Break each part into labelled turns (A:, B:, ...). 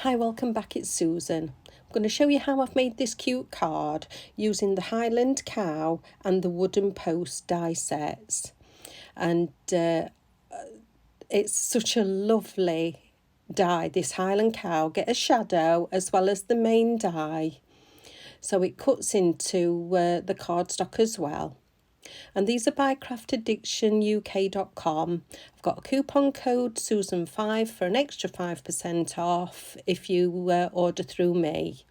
A: Hi, welcome back, it's Susan. I'm going to show you how I've made this cute card using the Highland Cow and the wooden post die sets. And it's such a lovely die, this Highland Cow. Get a shadow as well as the main die. So it cuts into the cardstock as well. And these are by craftaddictionuk.com. I've got a coupon code Susan5 for an extra 5% off if you order through me.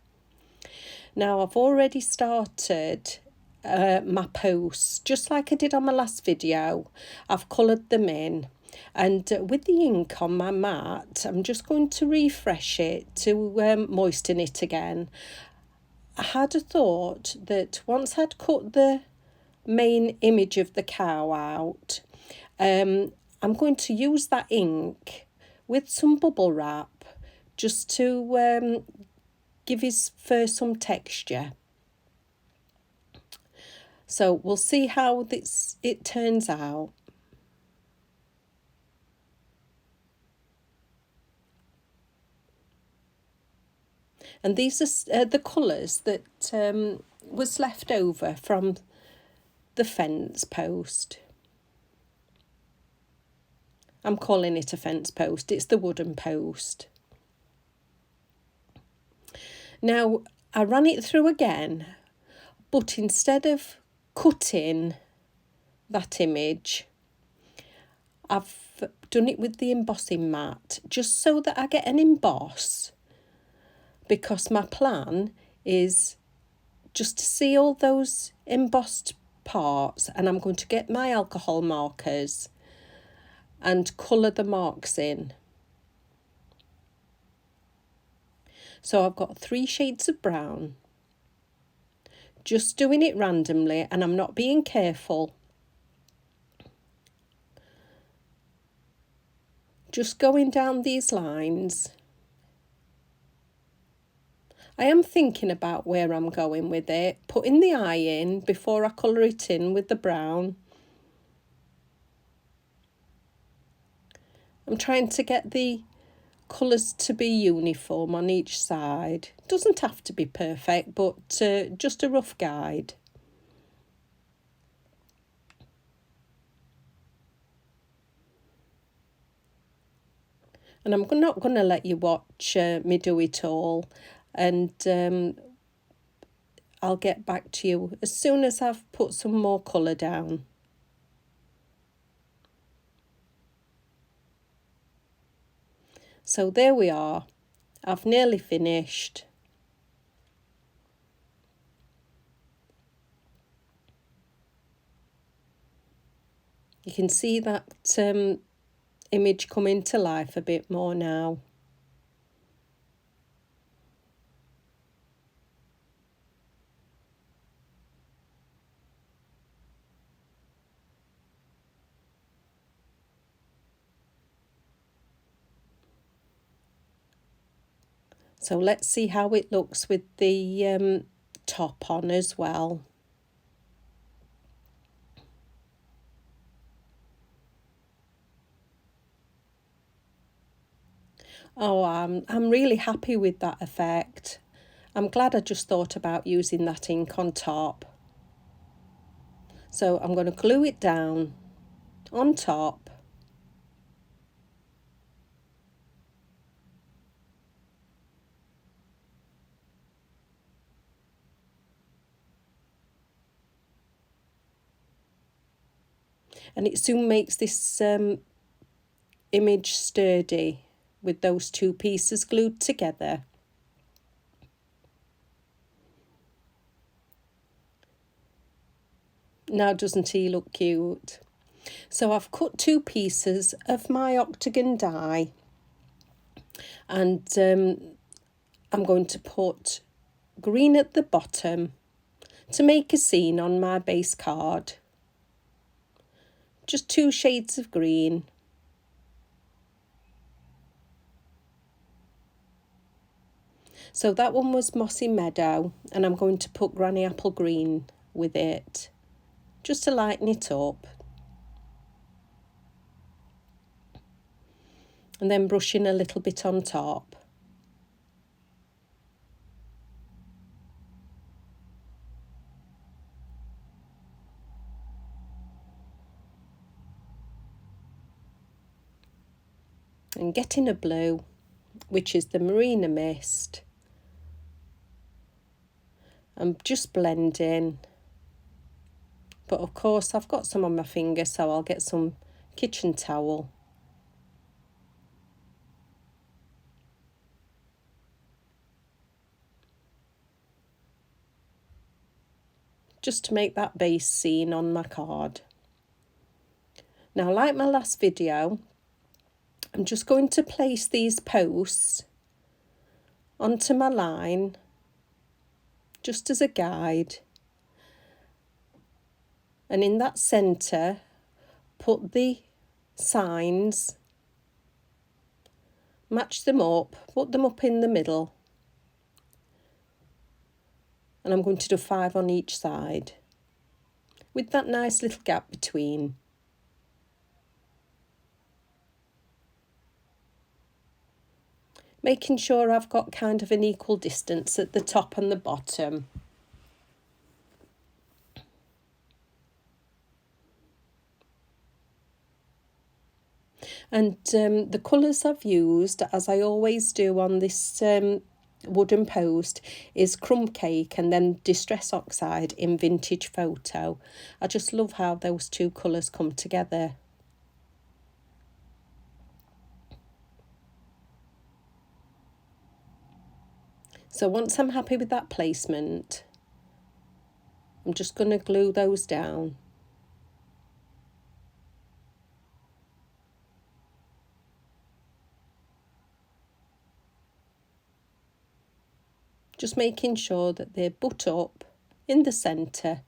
A: Now I've already started my posts, just like I did on my last video. I've coloured them in. And with the ink on my mat, I'm just going to refresh it to moisten it again. I had a thought that once I'd cut the main image of the cow out, I'm going to use that ink with some bubble wrap just to give his fur some texture. So we'll see how it turns out. And these are the colours that was left over from the fence post. I'm calling it a fence post, it's the wooden post. Now I ran it through again, but instead of cutting that image, I've done it with the embossing mat just so that I get an emboss, because my plan is just to see all those embossed parts, and I'm going to get my alcohol markers and colour the marks in. So I've got 3 shades of brown, just doing it randomly, and I'm not being careful. Just going down these lines. I am thinking about where I'm going with it, putting the eye in before I colour it in with the brown. I'm trying to get the colours to be uniform on each side. Doesn't have to be perfect, but just a rough guide. And I'm not going to let you watch me do it all, and I'll get back to you as soon as I've put some more colour down. So there we are. I've nearly finished. You can see that image coming to life a bit more now. So let's see how it looks with the top on as well. Oh, I'm really happy with that effect. I'm glad I just thought about using that ink on top. So I'm going to glue it down on top. And it soon makes this image sturdy with those 2 pieces glued together. Now doesn't he look cute? So I've cut 2 pieces of my octagon die, and I'm going to put green at the bottom to make a scene on my base card. Just 2 shades of green. So that one was Mossy Meadow, and I'm going to put Granny Apple Green with it, just to lighten it up. And then brushing a little bit on top. then getting a blue, which is the Marina Mist, and just blending. But of course I've got some on my finger, so I'll get some kitchen towel. Just to make that base scene on my card. Now, like my last video, I'm just going to place these posts onto my line, just as a guide. And in that centre, put the signs, match them up, put them up in the middle. And I'm going to do 5 on each side, with that nice little gap between. Making sure I've got kind of an equal distance at the top and the bottom. And the colours I've used, as I always do on this wooden post, is Crumb Cake and then Distress Oxide in Vintage Photo. I just love how those two colours come together. So once I'm happy with that placement, I'm just going to glue those down. Just making sure that they butt up in the centre.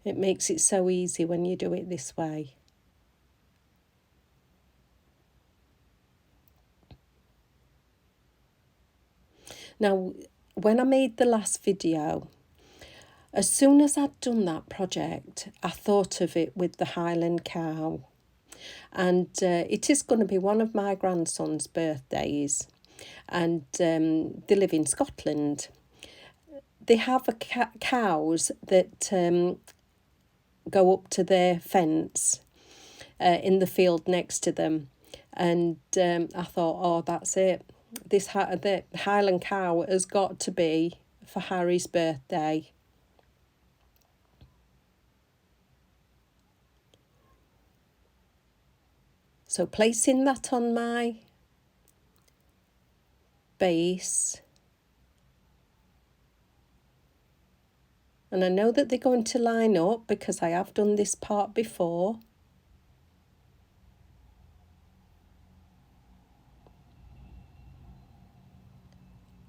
A: It makes it so easy when you do it this way. Now, when I made the last video, as soon as I'd done that project, I thought of it with the Highland Cow. And it is going to be one of my grandson's birthdays. And they live in Scotland. They have cows that go up to their fence in the field next to them. And I thought, oh, that's it. The Highland Cow has got to be for Harry's birthday. So placing that on my base. And I know that they're going to line up because I have done this part before.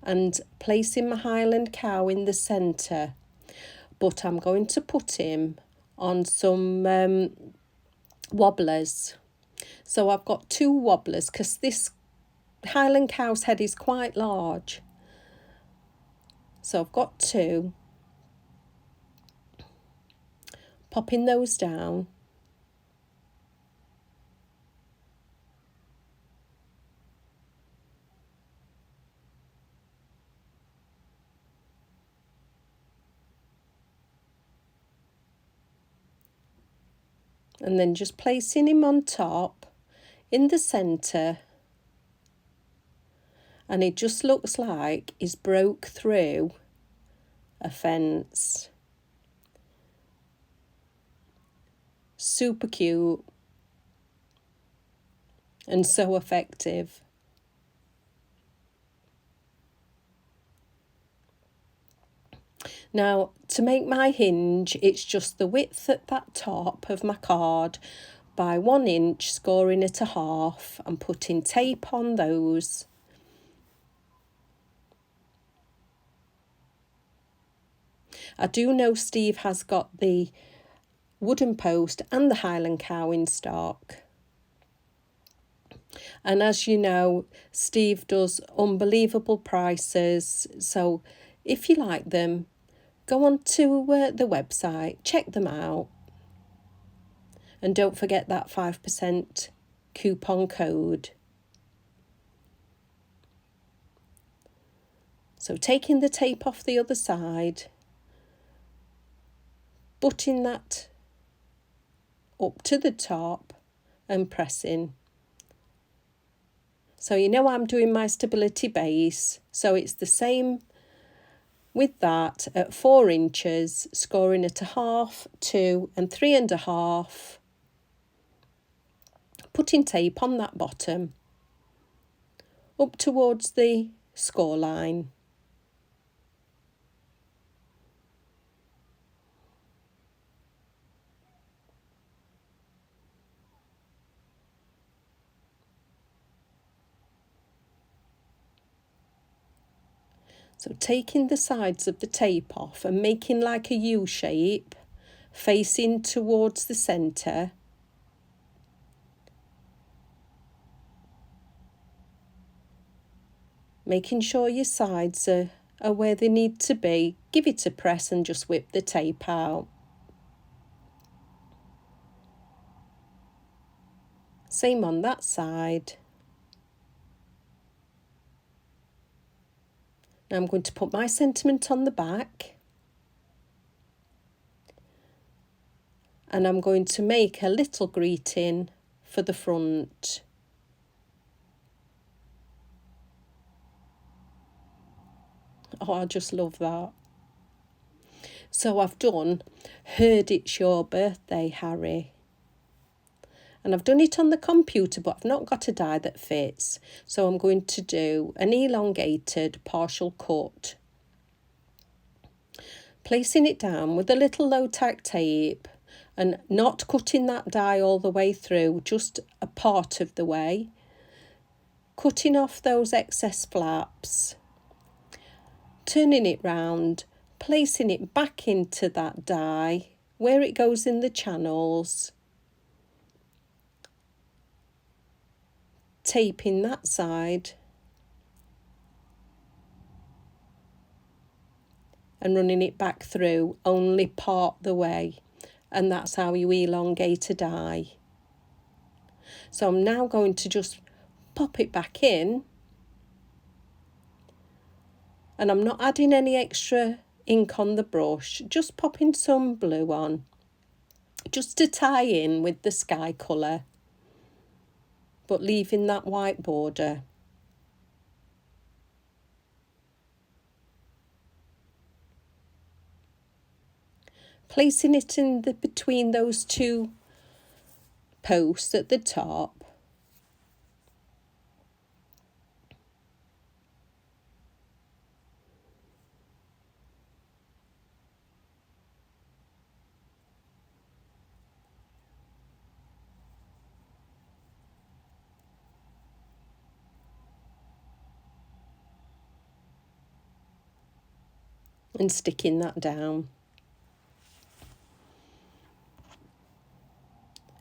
A: And placing my Highland Cow in the centre. But I'm going to put him on some wobblers. So I've got 2 wobblers because this Highland Cow's head is quite large. So I've got 2. Popping those down. And then just placing him on top in the centre. And it just looks like he's broke through a fence. Super cute. And so effective. Now, to make my hinge, it's just the width at that top of my card by 1 inch, scoring it a half and putting tape on those. I do know Steve has got the wooden post and the Highland Cow in stock. And as you know, Steve does unbelievable prices. So if you like them, go on to the website, check them out. And don't forget that 5% coupon code. So taking the tape off the other side, butting that up to the top and pressing. So you know I'm doing my stability base, so it's the same with that at 4 inches, scoring at 1/2, 2 and 3.5, putting tape on that bottom up towards the score line. So taking the sides of the tape off and making like a U shape, facing towards the centre. Making sure your sides are where they need to be. Give it a press and just whip the tape out. Same on that side. Now I'm going to put my sentiment on the back. And I'm going to make a little greeting for the front. Oh, I just love that. So I've done, heard it's your birthday, Harry. And I've done it on the computer, but I've not got a die that fits. So I'm going to do an elongated partial cut. Placing it down with a little low tack tape and not cutting that die all the way through, just a part of the way. Cutting off those excess flaps. Turning it round, placing it back into that die where it goes in the channels. Taping that side and running it back through only part the way, and that's how you elongate a die. So I'm now going to just pop it back in, and I'm not adding any extra ink on the brush, just popping some blue on just to tie in with the sky colour, but leaving that white border. Placing it in the between those two posts at the top. And sticking that down.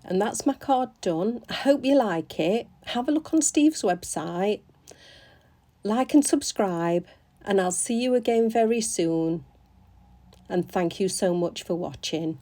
A: And that's my card done. I hope you like it. Have a look on Steve's website. Like and subscribe, and I'll see you again very soon. And thank you so much for watching.